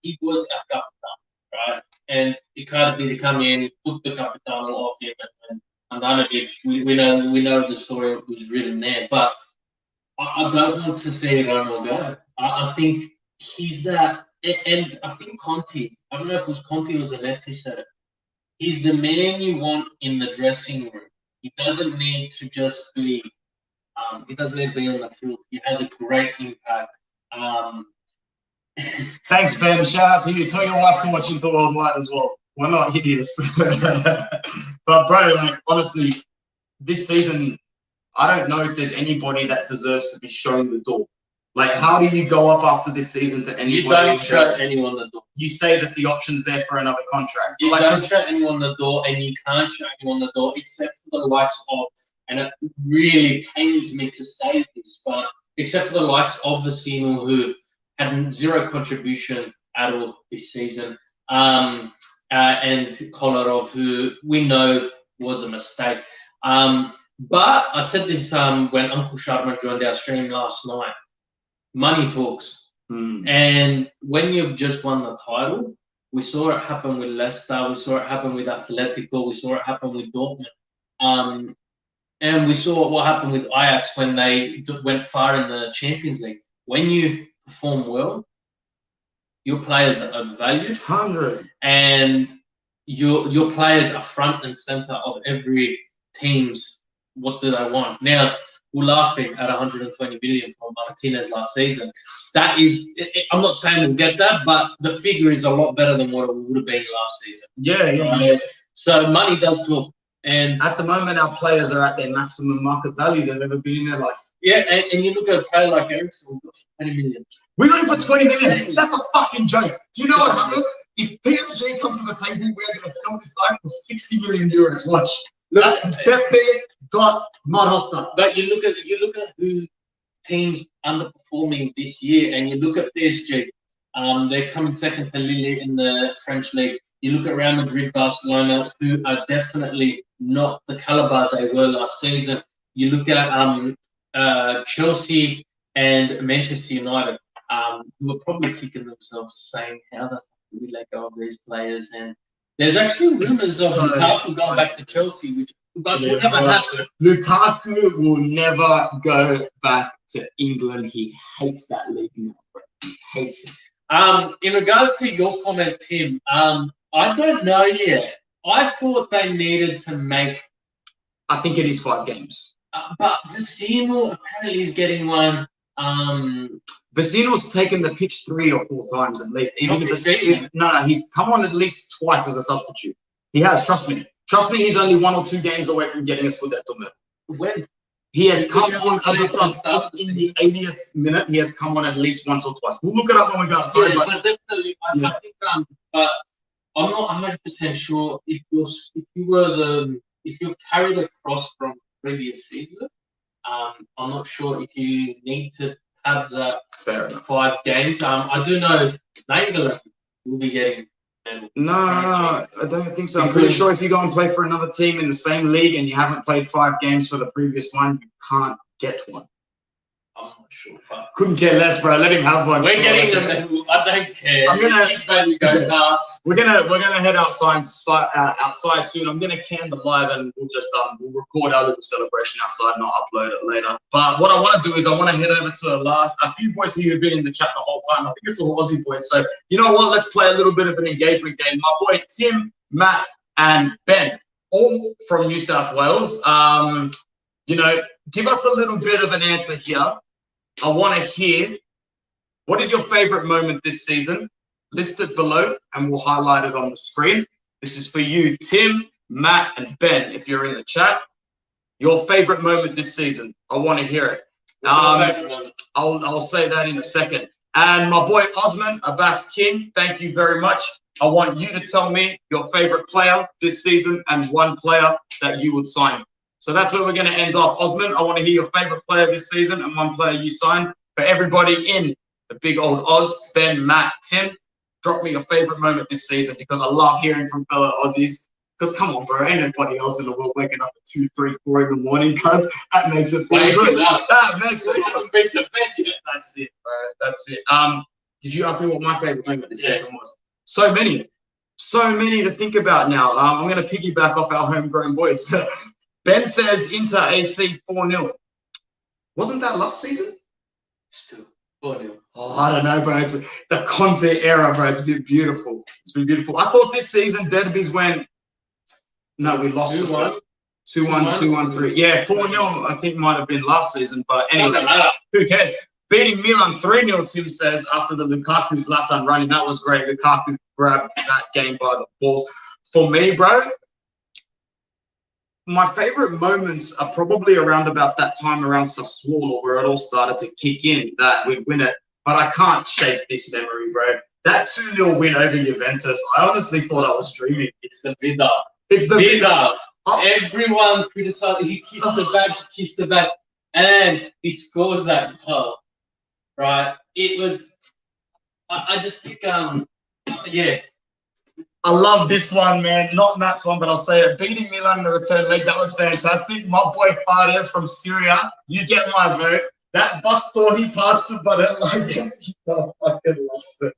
he was our captain, right? And Icardi did come in, took the Capitano off him, and Andanovic, we know the story was written there, but I don't want to say Ronaldo go. I think he's that, and I think Conte, I don't know if it was Conte or Zanetti said it, he's the man you want in the dressing room. He doesn't need to just be, he doesn't need to be on the field. He has a great impact. Thanks, Ben. Shout out to you. Tell your wife to watch Into Worldwide as well. We're not hideous. But, bro, like, honestly, this season, I don't know if there's anybody that deserves to be shown the door. Like, how do you go up after this season to anybody? You don't show anyone the door. You say that the option's there for another contract. You like, don't show anyone the door, and you can't show anyone the door except for the likes of, and it really pains me to say this, but except for the likes of Vecino, who had zero contribution at all this season, and Kolarov, who we know was a mistake. But I said this when Uncle Sharma joined our stream last night. Money talks. And when you've just won the title, we saw it happen with Leicester, we saw it happen with Atletico, we saw it happen with Dortmund. And we saw what happened with Ajax when they went far in the Champions League. When you perform well, your players are valued. 100. And your players are front and center of every team's what do they want. Now, we're laughing at 120 million for Martinez last season. That is, I'm not saying we'll get that, but the figure is a lot better than what it would have been last season. Yeah. So money does talk. And at the moment, our players are at their maximum market value they've ever been in their life. Yeah, and you look at a player like Ericsson, we got 20 million. We got him for 20 million. That's a fucking joke. Do you know what happens? If PSG come to the table, we're going to sell this guy for 60 million euros. Watch. That's Pepe Marotta. But you look at who teams underperforming this year, and you look at PSG. They're coming second to Lille in the French league. You look at Real Madrid, Barcelona, who are definitely not the caliber they were last season. You look at Chelsea and Manchester United, who are probably kicking themselves, saying, "How the fuck do we let go of these players?" And there's actually rumors of Lukaku going back to Chelsea, which will never happen. Lukaku will never go back to England. He hates that league now, bro. He hates it. In regards to your comment, Tim, I don't know yet. I thought they needed to make. I think it is 5 games. But Vecino apparently is getting one. Vecino's taken the pitch 3 or 4 times at least. Even this season. No, he's come on at least twice as a substitute. He has, trust me. Trust me, he's only 1 or 2 games away from getting a Scudetto medal. When? He has come on as a sub in the 80th minute. He has come on at least once or twice. We'll look it up when we go. Sorry, but definitely, I think. But I'm not 100% sure if you've carried across from previous season. I'm not sure if you need to have that 5 games. I do know Nainggolan will be getting. No, I don't think so. I'm pretty sure if you go and play for another team in the same league and you haven't played 5 games for the previous one, you can't get one. I'm not sure. But couldn't care less, bro. Let him have one. We're getting them. I don't care. His value goes up. We're gonna head outside soon. I'm gonna can the live and we'll just we'll record our little celebration outside and I'll upload it later. But what I want to do is I want to head over to a few boys who have been in the chat the whole time. I think it's all Aussie boys. So you know what? Let's play a little bit of an engagement game. My boy Tim, Matt, and Ben, all from New South Wales. Give us a little bit of an answer here. I want to hear, what is your favorite moment this season? listed below and we'll highlight it on the screen. This is for you, Tim, Matt, and Ben, if you're in the chat. Your favorite moment this season. I want to hear it. I'll say that in a second. And my boy Osman Abbas King, thank you very much. I want you to tell me your favorite player this season and one player that you would sign. So that's where we're going to end off. Osman, I want to hear your favorite player this season and one player you signed. For everybody in the big old Oz, Ben, Matt, Tim, drop me your favorite moment this season because I love hearing from fellow Aussies. Because come on, bro, ain't nobody else in the world waking up at 2, 3, 4 in the morning, cuz that makes it pretty good. That makes it good. That's it, bro. That's it. Did you ask me what my favorite moment this season was? So many to think about now. I'm going to piggyback off our homegrown boys. Ben says Inter AC 4-0. Wasn't that last season? Still 4-0. Oh, I don't know, bro. It's the Conte era, bro. It's been beautiful. It's been beautiful. I thought this season derbies went. No, we lost 2-1. 2-1, 2-1, 3. Yeah, 4-0 I think might have been last season, but anyway, who cares? Beating Milan 3-0, Tim says, after the Lukaku Zlatan running. That was great. Lukaku grabbed that game by the balls. For me, bro, my favorite moments are probably around about that time around Sassuolo where it all started to kick in, that we'd win it. But I can't shake this memory, bro. That 2-0 win over Juventus, I honestly thought I was dreaming. It's the Vida. It's the Vida. Everyone criticized. He kissed the back, and he scores that goal. Right? It was. I just think. Yeah. I love this one, man. Not Matt's one, but I'll say it. Beating Milan in the return leg, that was fantastic. My boy Fares from Syria, you get my vote. That Bastoni passed to Barella against you. I fucking lost it.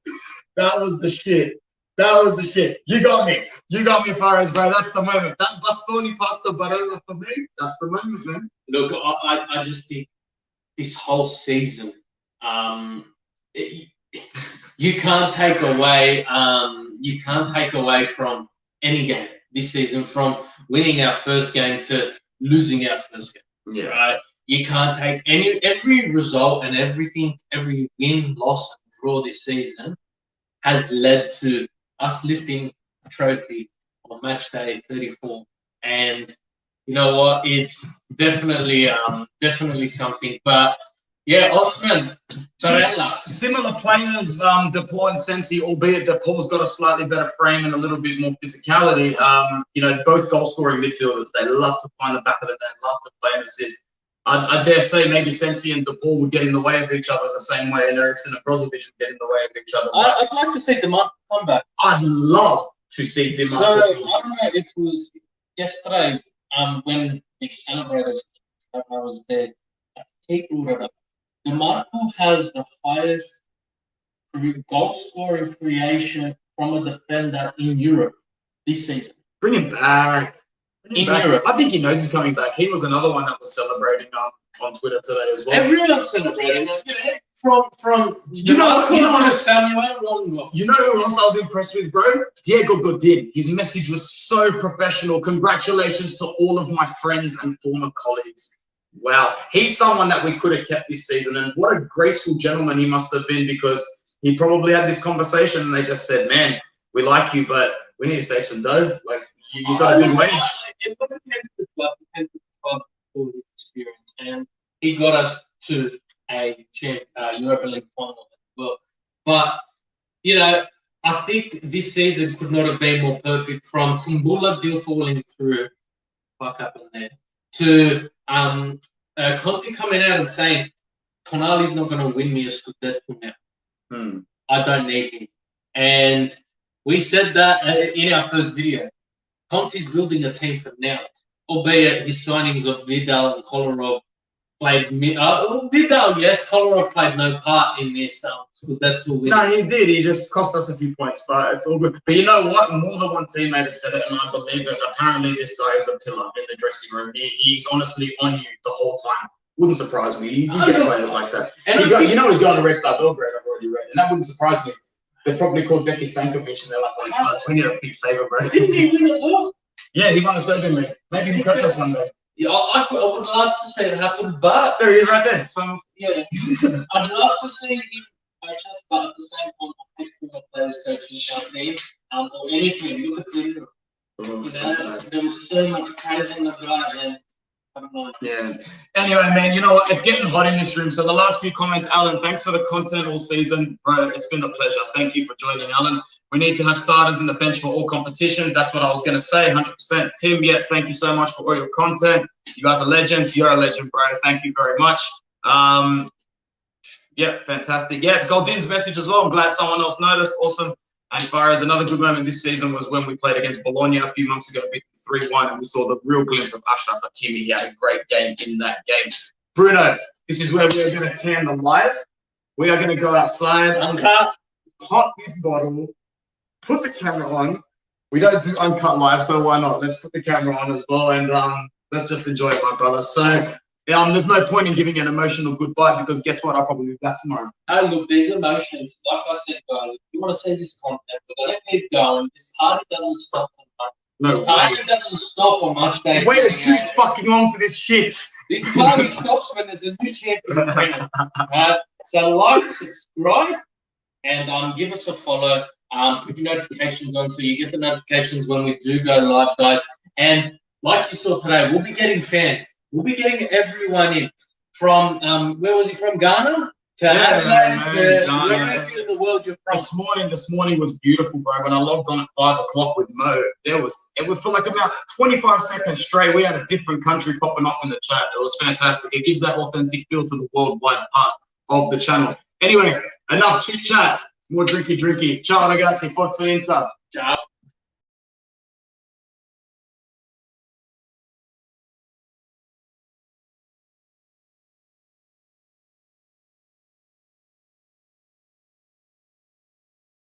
That was the shit. That was the shit. You got me. You got me, Fares, bro. That's the moment. That Bastoni passed to Barella for me, that's the moment, man. Look, I just think this whole season, you can't take away from any game this season, from winning our first game to losing our first game. Yeah. Right? You can't take every result and everything, every win, loss, draw this season has led to us lifting a trophy on match day 34. And you know what? It's definitely something. But yeah, Osman, similar players, DePaul and Sensi, albeit DePaul's got a slightly better frame and a little bit more physicality. You know, both goal-scoring midfielders. They love to find the back of the net, love to play and assist. I dare say maybe Sensi and DePaul would get in the way of each other the same way, and Eriksson and Brozovic would get in the way of each other. I'd like to see DeMarco come back. I'd love to see DeMarco. So I don't know if it was yesterday when we celebrated. I was there. I think DeMarco has the highest goal-scoring creation from a defender in Europe this season. Bring him back. Europe. I think he knows he's coming back. He was another one that was celebrating on Twitter today as well. Everyone's celebrating. From you know what Samuel. You know who else I was impressed with, bro? Diego Godin. His message was so professional. Congratulations to all of my friends and former colleagues. Wow, he's someone that we could have kept this season, and what a graceful gentleman he must have been, because he probably had this conversation and they just said, "Man, we like you, but we need to save some dough. Like you got a big wage." It came to the club for his experience, and he got us to a Europa League final as well. But you know, I think this season could not have been more perfect. From Kumbula deal falling through, fuck up in there, to Conte coming out and saying, Tonali's not going to win me a Scudetto now. I don't need him. And we said that in our first video. Conte's building a team for now, albeit his signings of Vidal and Kolarov played. Vidal, yes, Kolarov played no part in this Scudetto win. No, he did. He just cost us a few points, but it's all good. But you know what? More than one teammate has said it, and I believe it. Apparently, this guy is a pillar in the dressing room. He's honestly on you the whole time. Wouldn't surprise me. You get players like that. And he's going to Red Star Belgrade, I've already read, and that wouldn't surprise me. They probably called Deki Stankovic, and they're like, "Guys, we need a big favor, bro." Didn't he win as well? Yeah, he won the Serbian League. Maybe he can coach us one day. Yeah, I would love to see it happen, but there he is, right there. So yeah, I'd love to see him coaches, but at the same time, I hate former players coaching our team or any team. Look at them. There was so much praise on the guy, and I don't know. Yeah. Anyway, man, you know what? It's getting hot in this room. So the last few comments, Alan, thanks for the content all season, bro. It's been a pleasure. Thank you for joining, Alan. We need to have starters in the bench for all competitions. That's what I was going to say, 100%. Tim, yes, thank you so much for all your content. You guys are legends. You're a legend, bro. Thank you very much. Yeah, fantastic. Yeah, Goldin's message as well. I'm glad someone else noticed. Awesome. And far as another good moment this season was when we played against Bologna a few months ago, beat 3-1, and we saw the real glimpse of Achraf Hakimi. He had a great game in that game. Bruno, this is where we're going to can the live. We are going to go outside, pop this bottle, put the camera on. We don't do uncut live, so why not? Let's put the camera on as well, and let's just enjoy it, my brother. So there's no point in giving an emotional goodbye because guess what? I'll probably be back tomorrow. Oh, look, these emotions, like I said, guys, if you want to see this content, we're going to keep going. This party doesn't stop on much. This party doesn't stop on much day. Waited too fucking long for this shit. This party stops when there's a new champion crowned. Right? So like, subscribe, and give us a follow. Put your notifications on so you get the notifications when we do go live, guys. And like you saw today, we'll be getting fans. We'll be getting everyone in from where was he from? Ghana to Adelaide to wherever in the world you're from. This morning was beautiful, bro. When I logged on at 5 o'clock with Mo, it was for like about 25 seconds straight. We had a different country popping off in the chat. It was fantastic. It gives that authentic feel to the worldwide part of the channel. Anyway, enough chit chat. More drinky. Ciao ragazzi, forza Inter. Ciao.